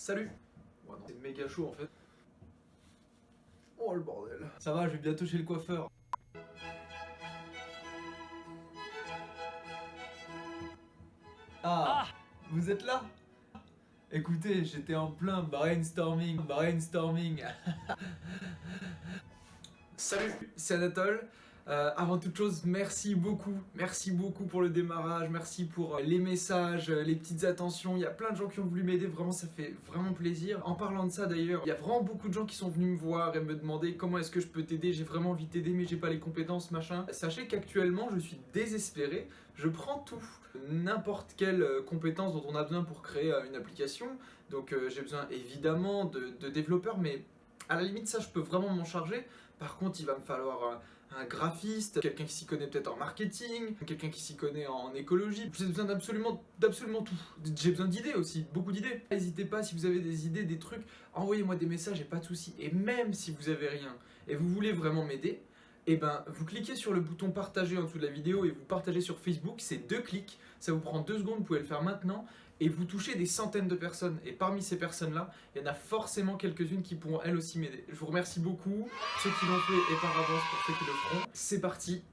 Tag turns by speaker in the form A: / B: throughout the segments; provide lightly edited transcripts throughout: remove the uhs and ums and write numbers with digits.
A: Salut. Ouais, non, c'est méga chaud en fait. Oh le bordel. Ça va, je vais bientôt chez le coiffeur. Ah, vous êtes là? Écoutez, j'étais en plein brainstorming. Salut, c'est Anatole. Avant toute chose, merci beaucoup pour le démarrage, merci pour les messages, les petites attentions. Il y a plein de gens qui ont voulu m'aider, vraiment ça fait vraiment plaisir. En parlant de ça d'ailleurs, il y a vraiment beaucoup de gens qui sont venus me voir et me demander comment est-ce que je peux t'aider. J'ai vraiment envie de t'aider mais j'ai pas les compétences, machin. Sachez qu'actuellement je suis désespéré, je prends tout, n'importe quelle compétence dont on a besoin pour créer une application. Donc j'ai besoin évidemment de développeurs, mais à la limite ça je peux vraiment m'en charger. Par contre, il va me falloir un graphiste, quelqu'un qui s'y connaît peut-être en marketing, quelqu'un qui s'y connaît en écologie. J'ai besoin d'absolument tout. J'ai besoin d'idées aussi, beaucoup d'idées. N'hésitez pas, si vous avez des idées, des trucs, envoyez-moi des messages et pas de soucis. Et même si vous avez rien et vous voulez vraiment m'aider, et ben vous cliquez sur le bouton partager en dessous de la vidéo et vous partagez sur Facebook, c'est 2 clics, ça vous prend 2 secondes, vous pouvez le faire maintenant et vous touchez des centaines de personnes. Et parmi ces personnes-là, il y en a forcément quelques-unes qui pourront elles aussi m'aider. Je vous remercie beaucoup, ceux qui l'ont fait et par avance pour ceux qui le feront. C'est parti,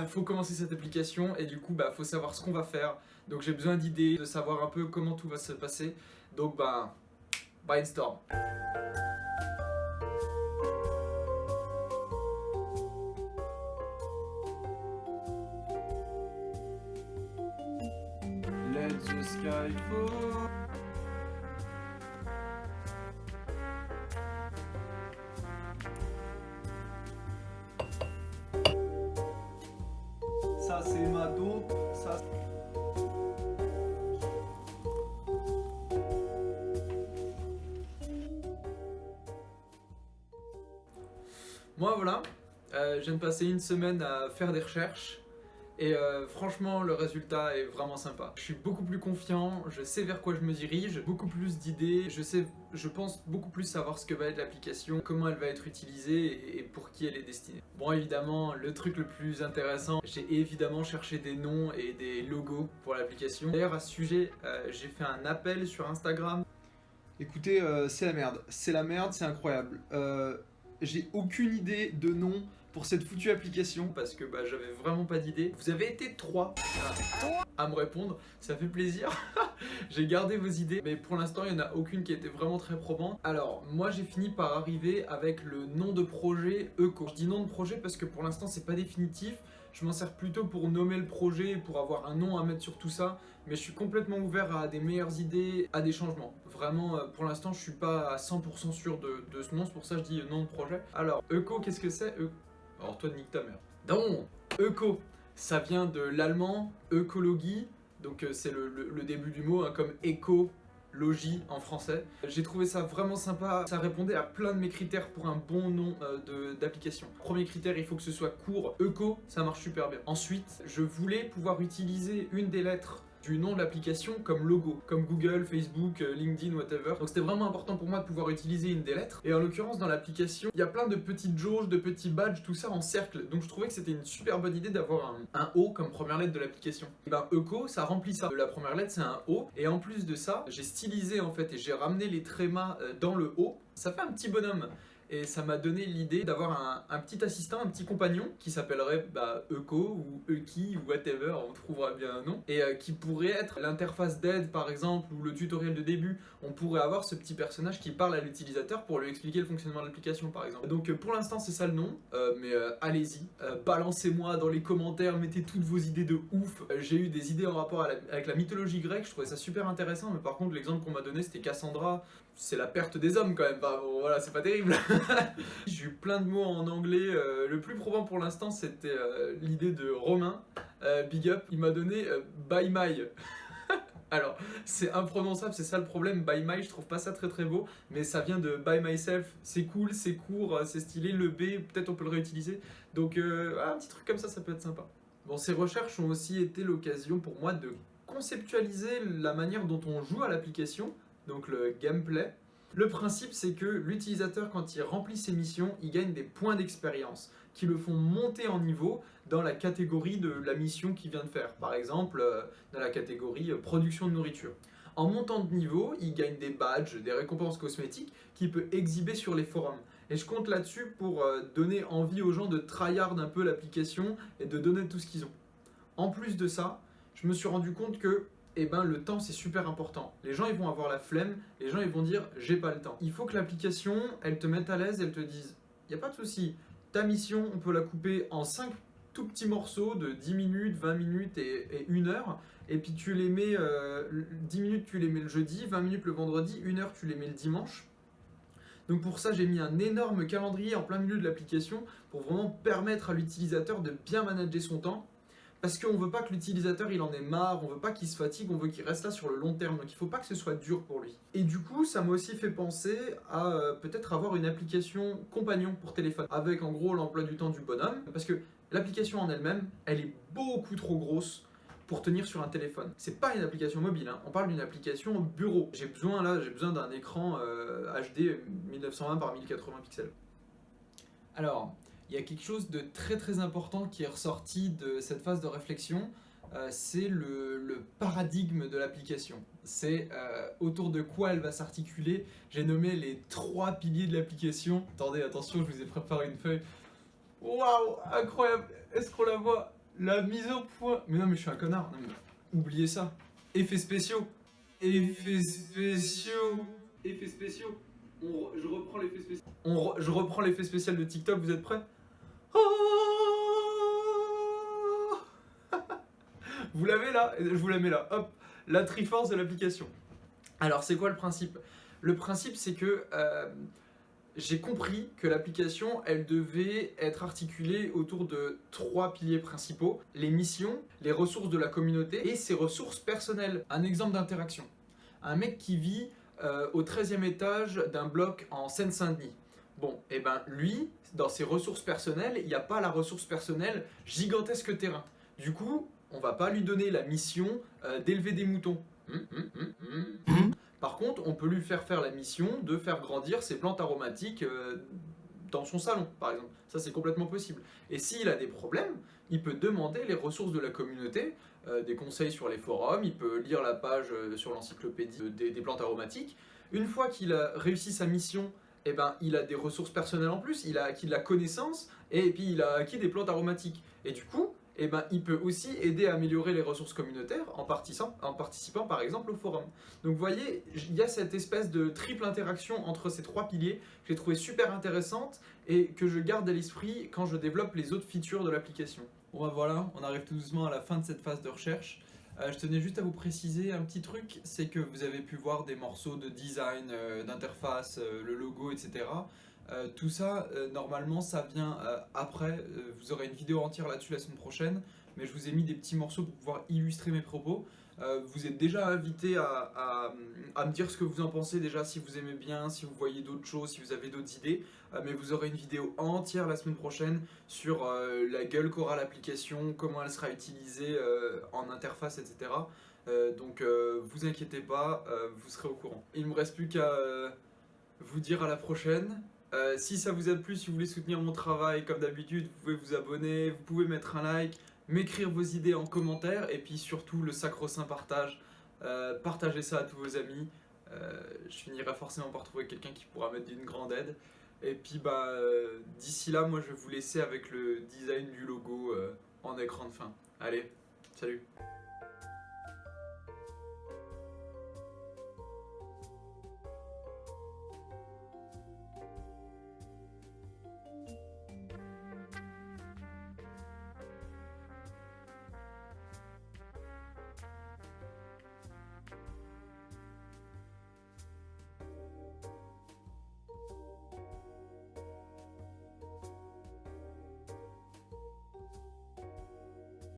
A: faut commencer cette application et du coup, faut savoir ce qu'on va faire. Donc j'ai besoin d'idées, de savoir un peu comment tout va se passer. Donc brainstorm. Let the sky fall. Ça c'est ma dope, ça. Moi voilà, je viens de passer une semaine à faire des recherches. Et franchement, le résultat est vraiment sympa. Je suis beaucoup plus confiant, je sais vers quoi je me dirige, beaucoup plus d'idées, je pense beaucoup plus savoir ce que va être l'application, comment elle va être utilisée et pour qui elle est destinée. Bon, évidemment, le truc le plus intéressant, j'ai évidemment cherché des noms et des logos pour l'application. D'ailleurs, à ce sujet, j'ai fait un appel sur Instagram. Écoutez, c'est la merde, c'est incroyable. J'ai aucune idée de nom pour cette foutue application parce que j'avais vraiment pas d'idée. Vous avez été 3 à me répondre, ça fait plaisir. J'ai gardé vos idées, mais pour l'instant il n'y en a aucune qui était vraiment très probante. Alors moi j'ai fini par arriver avec le nom de projet Eco. Je dis nom de projet parce que pour l'instant c'est pas définitif. Je m'en sers plutôt pour nommer le projet, pour avoir un nom à mettre sur tout ça. Mais je suis complètement ouvert à des meilleures idées, à des changements. Vraiment, pour l'instant, je suis pas à 100% sûr de ce nom, c'est pour ça que je dis nom de projet. Alors, Eco, qu'est-ce que c'est? Alors toi, nique ta mère. Donc, Eco, ça vient de l'allemand, écologie, donc c'est le début du mot, hein, comme écologie en français. J'ai trouvé ça vraiment sympa, ça répondait à plein de mes critères pour un bon nom d'application. Premier critère, il faut que ce soit court. Eco, ça marche super bien. Ensuite, je voulais pouvoir utiliser une des lettres du nom de l'application comme logo, comme Google, Facebook, LinkedIn, whatever. Donc c'était vraiment important pour moi de pouvoir utiliser une des lettres. Et en l'occurrence, dans l'application, il y a plein de petites jauges, de petits badges, tout ça en cercle. Donc je trouvais que c'était une super bonne idée d'avoir un O comme première lettre de l'application. Et Eco, ça remplit ça. La première lettre, c'est un O. Et en plus de ça, j'ai stylisé en fait et j'ai ramené les trémas dans le O. Ça fait un petit bonhomme. Et ça m'a donné l'idée d'avoir un petit assistant, un petit compagnon qui s'appellerait Eco ou Eki ou whatever, on trouvera bien un nom, et qui pourrait être l'interface d'aide par exemple ou le tutoriel de début. On pourrait avoir ce petit personnage qui parle à l'utilisateur pour lui expliquer le fonctionnement de l'application par exemple. Donc pour l'instant c'est ça le nom, mais allez-y, balancez-moi dans les commentaires, mettez toutes vos idées de ouf. J'ai eu des idées en rapport avec la mythologie grecque, je trouvais ça super intéressant, mais par contre l'exemple qu'on m'a donné c'était Cassandra. C'est la perte des hommes quand même, bon, voilà, c'est pas terrible. J'ai eu plein de mots en anglais, le plus probant pour l'instant c'était l'idée de Romain, big up, il m'a donné By My. Alors, c'est imprononçable, c'est ça le problème, By My, je trouve pas ça très très beau, mais ça vient de By Myself, c'est cool, c'est court, c'est stylé, le B, peut-être on peut le réutiliser, donc un petit truc comme ça peut être sympa. Bon, ces recherches ont aussi été l'occasion pour moi de conceptualiser la manière dont on joue à l'application, donc le gameplay. Le principe, c'est que l'utilisateur, quand il remplit ses missions, il gagne des points d'expérience qui le font monter en niveau dans la catégorie de la mission qu'il vient de faire. Par exemple, dans la catégorie production de nourriture. En montant de niveau, il gagne des badges, des récompenses cosmétiques qu'il peut exhiber sur les forums. Et je compte là-dessus pour donner envie aux gens de tryhard un peu l'application et de donner tout ce qu'ils ont. En plus de ça, je me suis rendu compte que le temps c'est super important. Les gens ils vont avoir la flemme, les gens ils vont dire j'ai pas le temps. Il faut que l'application elle te mette à l'aise, elle te dise y a pas de souci, ta mission on peut la couper en 5 tout petits morceaux de 10 minutes, 20 minutes et 1 heure. Et puis tu les mets, 10 minutes tu les mets le jeudi, 20 minutes le vendredi, 1 heure tu les mets le dimanche. Donc pour ça j'ai mis un énorme calendrier en plein milieu de l'application pour vraiment permettre à l'utilisateur de bien manager son temps. Parce qu'on ne veut pas que l'utilisateur il en ait marre, on veut pas qu'il se fatigue, on veut qu'il reste là sur le long terme. Donc il ne faut pas que ce soit dur pour lui. Et du coup, ça m'a aussi fait penser à peut-être avoir une application compagnon pour téléphone. Avec en gros l'emploi du temps du bonhomme. Parce que l'application en elle-même, elle est beaucoup trop grosse pour tenir sur un téléphone. C'est pas une application mobile, hein. On parle d'une application bureau. J'ai besoin d'un écran HD 1920 par 1080 pixels. Alors, il y a quelque chose de très très important qui est ressorti de cette phase de réflexion, c'est le paradigme de l'application. C'est autour de quoi elle va s'articuler. J'ai nommé les 3 piliers de l'application. Attendez, attention, je vous ai préparé une feuille. Waouh, incroyable. Est-ce qu'on la voit? La mise au point. Mais non, mais je suis un connard. Non, mais oubliez ça. Effets spéciaux. Effets spéciaux. Effets spéciaux. Je reprends l'effet spécial. Je reprends l'effet spécial de TikTok, vous êtes prêts? Vous l'avez là? Je vous la mets là. Hop, la Triforce de l'application. Alors, c'est quoi le principe? Le principe, c'est que j'ai compris que l'application, elle devait être articulée autour de 3 piliers principaux. Les missions, les ressources de la communauté et ses ressources personnelles. Un exemple d'interaction. Un mec qui vit au 13e étage d'un bloc en Seine-Saint-Denis. Bon, et ben lui, dans ses ressources personnelles, il n'y a pas la ressource personnelle gigantesque terrain. Du coup, on va pas lui donner la mission d'élever des moutons. Par contre, on peut lui faire la mission de faire grandir ses plantes aromatiques dans son salon, par exemple. Ça, c'est complètement possible. Et s'il a des problèmes, il peut demander les ressources de la communauté, des conseils sur les forums, il peut lire la page sur l'encyclopédie des plantes aromatiques. Une fois qu'il a réussi sa mission, eh ben, il a des ressources personnelles en plus, il a acquis de la connaissance, et puis il a acquis des plantes aromatiques. Et du coup, eh ben, il peut aussi aider à améliorer les ressources communautaires en participant par exemple au forum. Donc vous voyez, il y a cette espèce de triple interaction entre ces 3 piliers que j'ai trouvé super intéressante et que je garde à l'esprit quand je développe les autres features de l'application. Bon ben voilà, on arrive tout doucement à la fin de cette phase de recherche. Je tenais juste à vous préciser un petit truc, c'est que vous avez pu voir des morceaux de design, d'interface, le logo, etc. Tout ça, normalement, ça vient après. Vous aurez une vidéo entière là-dessus la semaine prochaine, mais je vous ai mis des petits morceaux pour pouvoir illustrer mes propos. Vous êtes déjà invité à me dire ce que vous en pensez déjà, si vous aimez bien, si vous voyez d'autres choses, si vous avez d'autres idées. Mais vous aurez une vidéo entière la semaine prochaine sur la gueule qu'aura l'application, comment elle sera utilisée en interface, etc. Donc vous inquiétez pas, vous serez au courant. Il ne me reste plus qu'à vous dire à la prochaine. Si ça vous a plu, si vous voulez soutenir mon travail, comme d'habitude, vous pouvez vous abonner, vous pouvez mettre un like, m'écrire vos idées en commentaire, et puis surtout le sacro-saint partage. Partagez ça à tous vos amis. Je finirai forcément par trouver quelqu'un qui pourra m'être d'une grande aide. Et puis d'ici là, moi je vais vous laisser avec le design du logo en écran de fin. Allez, salut!